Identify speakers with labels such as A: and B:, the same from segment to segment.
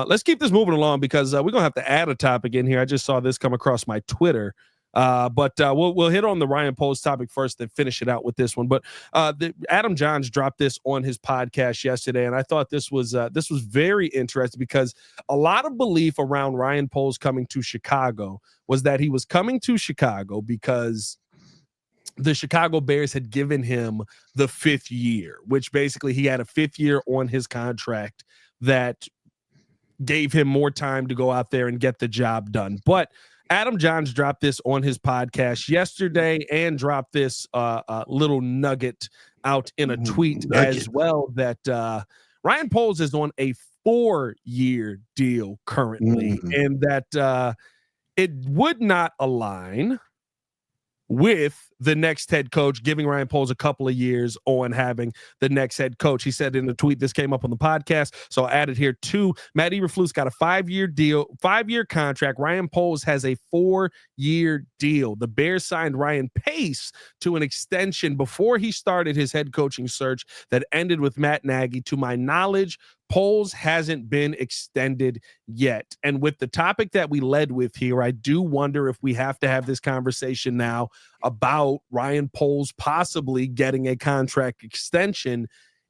A: Let's keep this moving along because we're gonna have to add a topic in here. I just saw this come across my Twitter. But we'll hit on the Ryan Poles topic first, then finish it out with this one. But Adam Johns dropped this on his podcast yesterday, and I thought this was very interesting because a lot of belief around Ryan Poles coming to Chicago was that he was coming to Chicago because the Chicago Bears had given him the 5th year, which basically he had a 5th year on his contract that gave him more time to go out there and get the job done. But Adam Johns dropped this on his podcast yesterday and dropped this little nugget out in a tweet as well that Ryan Poles is on a 4-year deal currently, and that it would not align with the next head coach, giving Ryan Poles a couple of years on having the next head coach. He said in the tweet, this came up on the podcast, so I added here too. Matt Eberflus got a 5-year deal, 5-year contract. Ryan Poles has a 4-year deal. The Bears signed Ryan Pace to an extension before he started his head coaching search that ended with Matt Nagy. To my knowledge, Poles hasn't been extended yet. And with the topic that we led with here, I do wonder if we have to have this conversation now about Ryan Poles possibly getting a contract extension.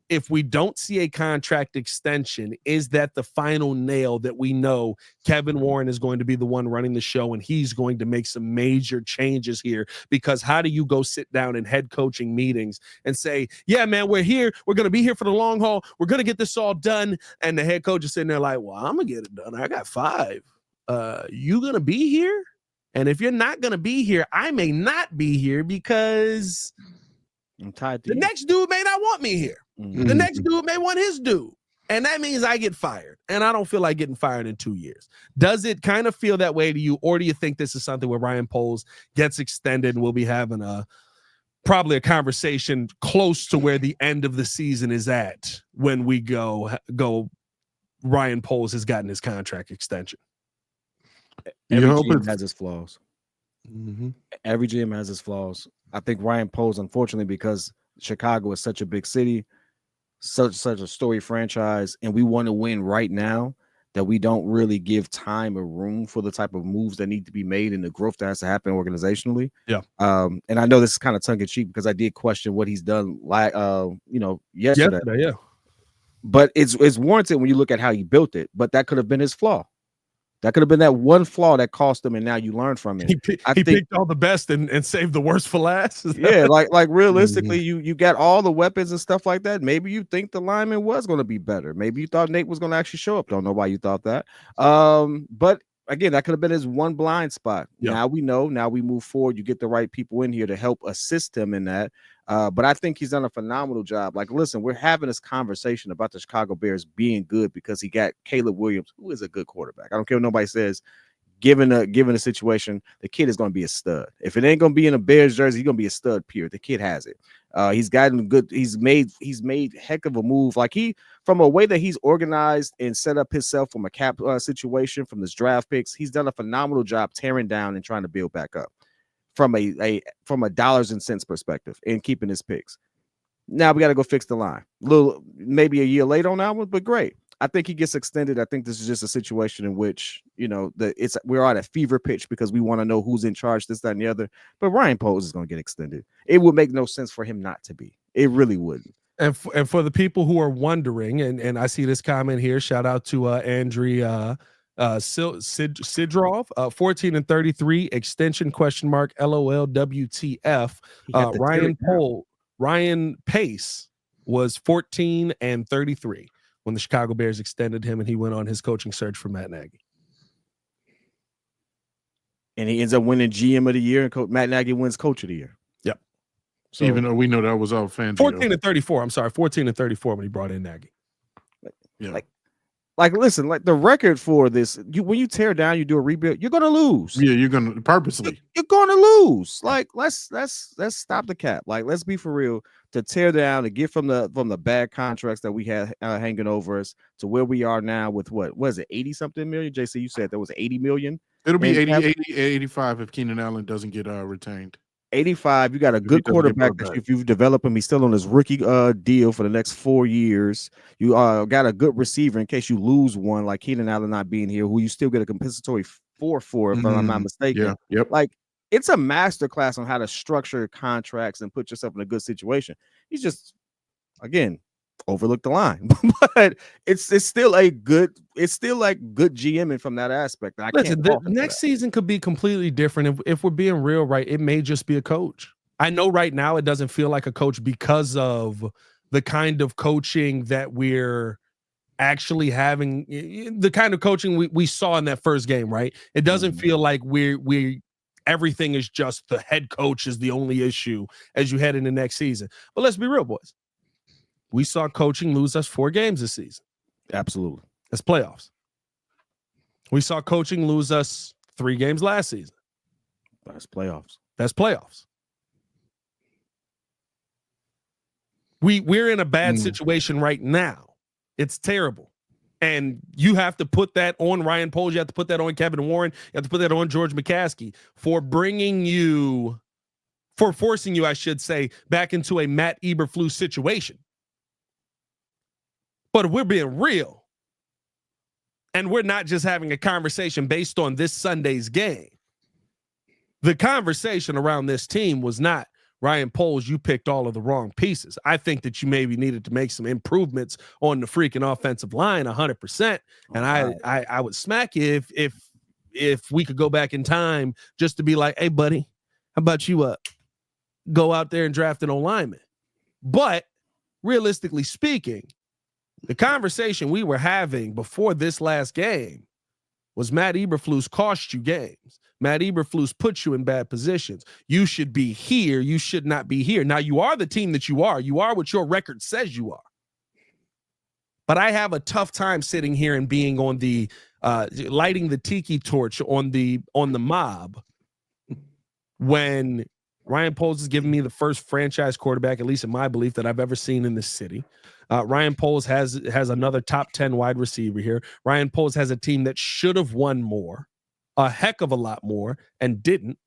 A: If we don't see a contract extension, is that the final nail that we know Kevin Warren is going to be the one running the show and he's going to make some major changes here? Because how do you go sit down in head coaching meetings and say, yeah, man, we're here. We're going to be here for the long haul. We're going to get this all done. And the head coach is sitting there like, well, I'm going to get it done. I got 5. You going to be here? And if you're not going to be here, I may not be here because
B: I'm tired.
A: The next dude may not want me here. The next dude may want his dude. And that means I get fired. And I don't feel like getting fired in 2 years. Does it kind of feel that way to you? Or do you think this is something where Ryan Poles gets extended and we'll be having probably a conversation close to where the end of the season is at when we go Ryan Poles has gotten his contract extension?
B: Every GM has its flaws. Every GM has its flaws. I think Ryan Poles, unfortunately, because Chicago is such a big city, such a storied franchise, and we want to win right now, that we don't really give time or room for the type of moves that need to be made and the growth that has to happen organizationally.
A: Yeah.
B: And I know this is kind of tongue in cheek because I did question what he's done yesterday.
A: Yeah.
B: But it's warranted when you look at how he built it. But that could have been his flaw. That could have been that one flaw that cost him, and now you learn from it.
A: He picked all the best and saved the worst for last.
B: Yeah, like realistically, you got all the weapons and stuff like that. Maybe you think the lineman was going to be better. Maybe you thought Nate was going to actually show up. Don't know why you thought that. But again, that could have been his one blind spot. Yep. Now we know. Now we move forward. You get the right people in here to help assist him in that. But I think he's done a phenomenal job. Like, listen, we're having this conversation about the Chicago Bears being good because he got Caleb Williams, who is a good quarterback. I don't care what nobody says. Given a situation, the kid is going to be a stud. If it ain't going to be in a Bears jersey, he's going to be a stud. Period. The kid has it. He's gotten good. He's made heck of a move. Like from a way that he's organized and set up himself from a cap situation, from his draft picks, he's done a phenomenal job tearing down and trying to build back up from a dollars and cents perspective and keeping his picks. Now we got to go fix the line. Maybe a year later on that one, but great. I think he gets extended. I think this is just a situation in which, we're on a fever pitch because we want to know who's in charge, this, that, and the other. But Ryan Poles is going to get extended. It would make no sense for him not to be. It really wouldn't.
A: And for the people who are wondering, and I see this comment here, shout out to Andrea Sidrov, 14 and 33 extension ? LOL WTF. Ryan Pace was 14 and 33 when the Chicago Bears extended him and he went on his coaching search for Matt Nagy.
B: And he ends up winning GM of the year, and Matt Nagy wins Coach of the Year.
A: Yep.
C: So, even though we know that was all fancy.
A: 14 and 34. I'm sorry, 14 and 34 when he brought in Nagy.
C: Yeah.
B: Like, listen, like the record for this, when you tear down, you do a rebuild, you're gonna lose.
C: Yeah, you're gonna purposely.
B: You're gonna lose. Like, let's stop the cap. Like, let's be for real. To tear down and get from the bad contracts that we had hanging over us to where we are now with what was it, 80-something million? JC, you said there was 80 million.
C: It'll be 80, 85 if Keenan Allen doesn't get retained.
B: 85. You got a good quarterback that if you've developed him, he's still on his rookie deal for the next 4 years. You got a good receiver in case you lose one, like Keenan Allen not being here, who you still get a compensatory for, if I'm not mistaken.
C: Yeah, yep.
B: Like, it's a masterclass on how to structure contracts and put yourself in a good situation. He's just, again, overlooked the line, but it's still like good GMing from that aspect.
A: Listen, the next season could be completely different. If we're being real, right, it may just be a coach. I know right now it doesn't feel like a coach because of the kind of coaching that we're actually having, the kind of coaching we saw in that first game, right? It doesn't feel like we everything is just the head coach is the only issue as you head into next season. But let's be real, boys. We saw coaching lose us 4 games this season.
B: Absolutely.
A: That's playoffs. We saw coaching lose us 3 games last season.
B: That's playoffs.
A: That's playoffs. We're in a bad situation right now. It's terrible. And you have to put that on Ryan Poles. You have to put that on Kevin Warren. You have to put that on George McCaskey for forcing you, I should say, back into a Matt Eberflus situation. But if we're being real, and we're not just having a conversation based on this Sunday's game, the conversation around this team was not, Ryan Poles, you picked all of the wrong pieces. I think that you maybe needed to make some improvements on the freaking offensive line 100%. And I would smack you if we could go back in time just to be like, hey, buddy, how about you go out there and draft an O-lineman? But realistically speaking, the conversation we were having before this last game was Matt Eberflus cost you games. Matt Eberflus put you in bad positions. You should be here. You should not be here. Now, you are the team that you are. You are what your record says you are. But I have a tough time sitting here and being on the lighting the tiki torch on the mob when Ryan Poles is giving me the first franchise quarterback, at least in my belief, that I've ever seen in this city. Ryan Poles has another top 10 wide receiver here. Ryan Poles has a team that should have won more, a heck of a lot more, and didn't.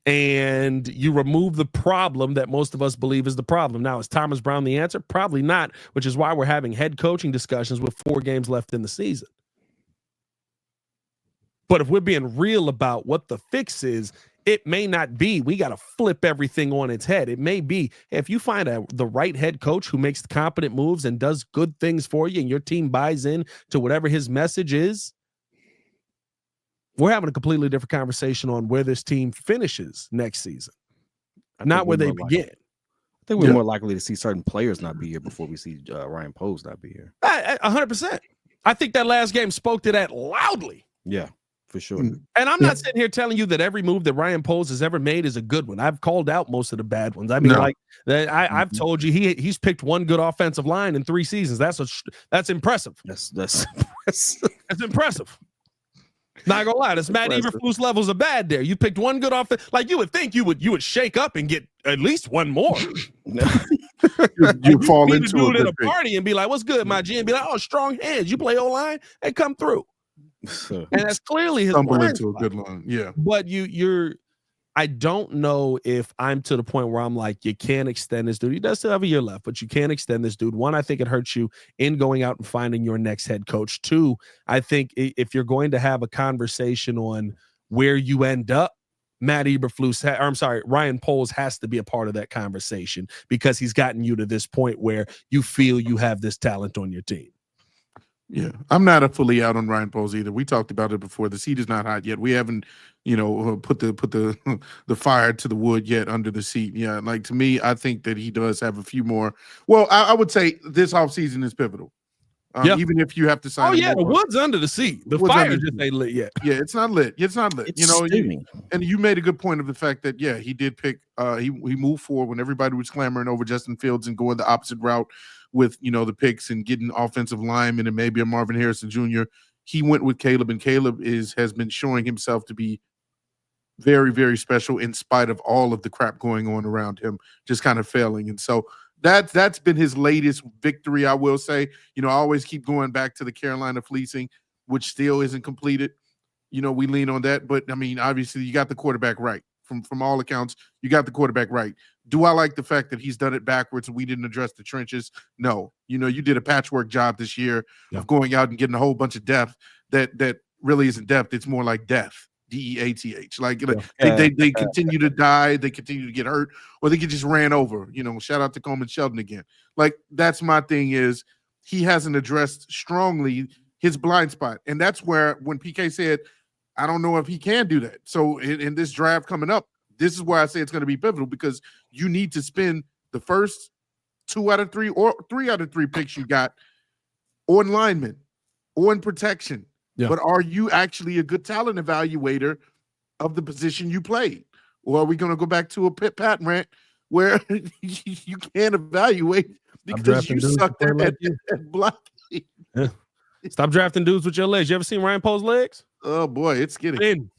A: And you remove the problem that most of us believe is the problem. Now, is Thomas Brown the answer? Probably not, which is why we're having head coaching discussions with 4 games left in the season. But if we're being real about what the fix is, it may not be we got to flip everything on its head. It may be if you find the right head coach who makes competent moves and does good things for you and your team buys in to whatever his message is, we're having a completely different conversation on where this team finishes next season, not where they begin.
B: I think we're more likely to see certain players not be here before we see Ryan Poles not be here.
A: 100%. I think that last game spoke to that loudly.
B: Yeah. For sure.
A: And I'm not sitting here telling you that every move that Ryan Poles has ever made is a good one. I've called out most of the bad ones. I mean, I've told you he's picked one good offensive line in 3 seasons. That's impressive.
B: That's
A: impressive. Not gonna lie, this Matt Eberflus levels are bad there. You picked one good offense. Like you would think you would shake up and get at least one more.
C: you fall into
A: dude at a party and be like, "What's good, my G?" And be like, "Oh, strong hands. You play O-line, hey, come through." And that's clearly his
C: stumble into a good line. Yeah.
A: But I don't know if I'm to the point where I'm like, you can't extend this dude. He does still have a year left, but you can't extend this dude. 1, I think it hurts you in going out and finding your next head coach. 2, I think if you're going to have a conversation on where you end up, Ryan Poles has to be a part of that conversation because he's gotten you to this point where you feel you have this talent on your team.
C: Yeah, I'm not fully out on Ryan Poles either. We talked about it before. The seat is not hot yet. We haven't, put the fire to the wood yet under the seat. Yeah, like to me, I think that he does have a few more. Well, I would say this offseason is pivotal. Even if you have to sign.
A: Oh yeah, the wood's under the seat. The fire just ain't lit yet.
C: Yeah, it's not lit. It's not lit. And you made a good point of the fact that he did pick. He moved forward when everybody was clamoring over Justin Fields and going the opposite route with the picks and getting offensive linemen and maybe a Marvin Harrison Jr. He went with Caleb, and Caleb has been showing himself to be very, very special in spite of all of the crap going on around him, just kind of failing. And so that's been his latest victory, I will say. I always keep going back to the Carolina fleecing, which still isn't completed. We lean on that. But, I mean, obviously you got the quarterback right from all accounts, you got the quarterback right. Do I like the fact that he's done it backwards and we didn't address the trenches? No. You did a patchwork job this year of going out and getting a whole bunch of depth that really isn't depth. It's more like death. DEATH. Like they continue to die, they continue to get hurt, or they get just ran over. Shout out to Coleman Shelton again. Like, that's my thing, is he hasn't addressed strongly his blind spot. And that's where, when PK said, I don't know if he can do that. So in this draft coming up, this is where I say it's going to be pivotal, because you need to spend the first 2 out of 3 or 3 out of 3 picks you got on linemen, on protection. Yeah. But are you actually a good talent evaluator of the position you played? Or are we going to go back to a Pit Pat rant where you can't evaluate because you sucked at blocking?
A: Yeah. Stop drafting dudes with your legs. You ever seen Ryan Poe's legs?
C: Oh, boy, it's getting.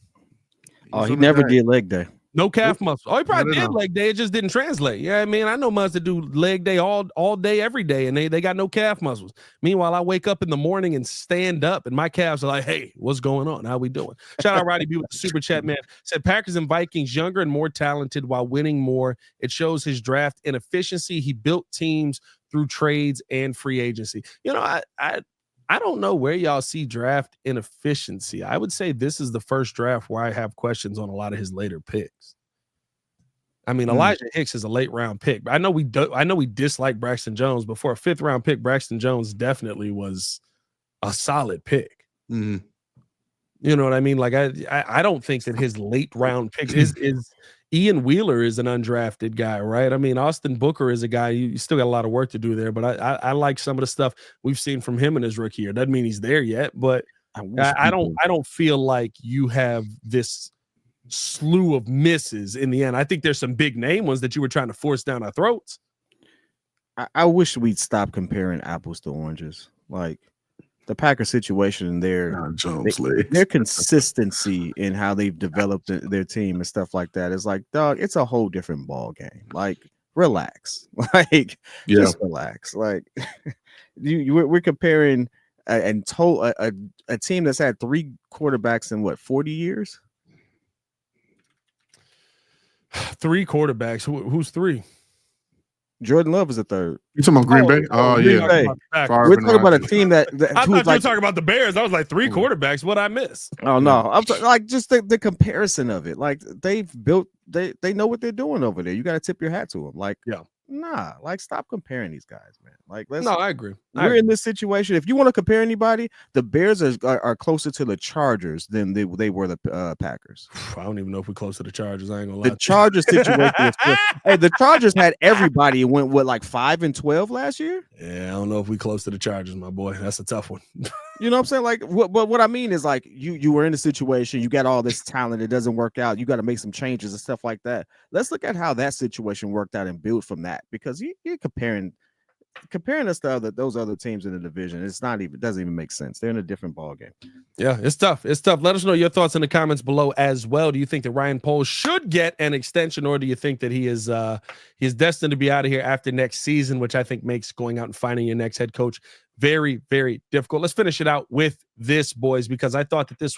B: He never did leg day.
A: No calf muscle. Oh, he probably did leg day. It just didn't translate. Yeah, I mean, I know mugs that do leg day all day, every day, and they got no calf muscles. Meanwhile, I wake up in the morning and stand up, and my calves are like, hey, what's going on? How we doing? Shout out Roddy B with the super chat, man. Said Packers and Vikings, younger and more talented while winning more. It shows his draft inefficiency. He built teams through trades and free agency. I don't know where y'all see draft inefficiency. I would say this is the first draft where I have questions on a lot of his later picks. I mean, Elijah Hicks is a late round pick. I know we dislike Braxton Jones, but for a 5th round pick, Braxton Jones definitely was a solid pick.
C: Mm-hmm.
A: You know what I mean? Like, I don't think that his late round pick is Ian Wheeler is an undrafted guy, right? I mean, Austin Booker is a guy, you still got a lot of work to do there, but I like some of the stuff we've seen from him in his rookie year. Doesn't mean he's there yet, but I don't feel like you have this slew of misses in the end. I think there's some big name ones that you were trying to force down our throats.
B: I wish we'd stop comparing apples to oranges. Like, the Packers situation and their consistency in how they've developed their team and stuff like that is like, dog, it's a whole different ball game. Like, relax. Like, just relax. Like, we're comparing a team that's had 3 quarterbacks in 40 years?
A: 3 quarterbacks. Who's 3?
B: Jordan Love is a 3rd.
C: You talking about Green Bay? Oh,
B: Green
C: yeah.
B: Bay. We're talking about a team that
A: I thought you were talking about the Bears. I was like, 3 quarterbacks. What I miss?
B: Oh no, I'm like, just the comparison of it. Like, they've built, they know what they're doing over there. You got to tip your hat to them. Like, nah, like, stop comparing these guys, man. Like,
A: I agree.
B: We're in this situation. If you want to compare anybody, the Bears are closer to the Chargers than they were the Packers.
A: I don't even know if we're close to the Chargers. I ain't gonna lie.
B: The Chargers situation is hey, the Chargers had everybody and went 5-12 last year.
A: Yeah, I don't know if we close to the Chargers, my boy. That's a tough one.
B: You know what I'm saying? Like, what I mean is, like, you were in a situation, you got all this talent, it doesn't work out, you got to make some changes and stuff like that. Let's look at how that situation worked out and build from that, because you're comparing us to those other teams in the division. It doesn't even make sense. They're in a different ball game.
A: Yeah, it's tough. Let us know your thoughts in the comments below as well. Do you think that Ryan Poles should get an extension, or do you think that he is destined to be out of here after next season, which I think makes going out and finding your next head coach very, very difficult. Let's finish it out with this, boys, because I thought that this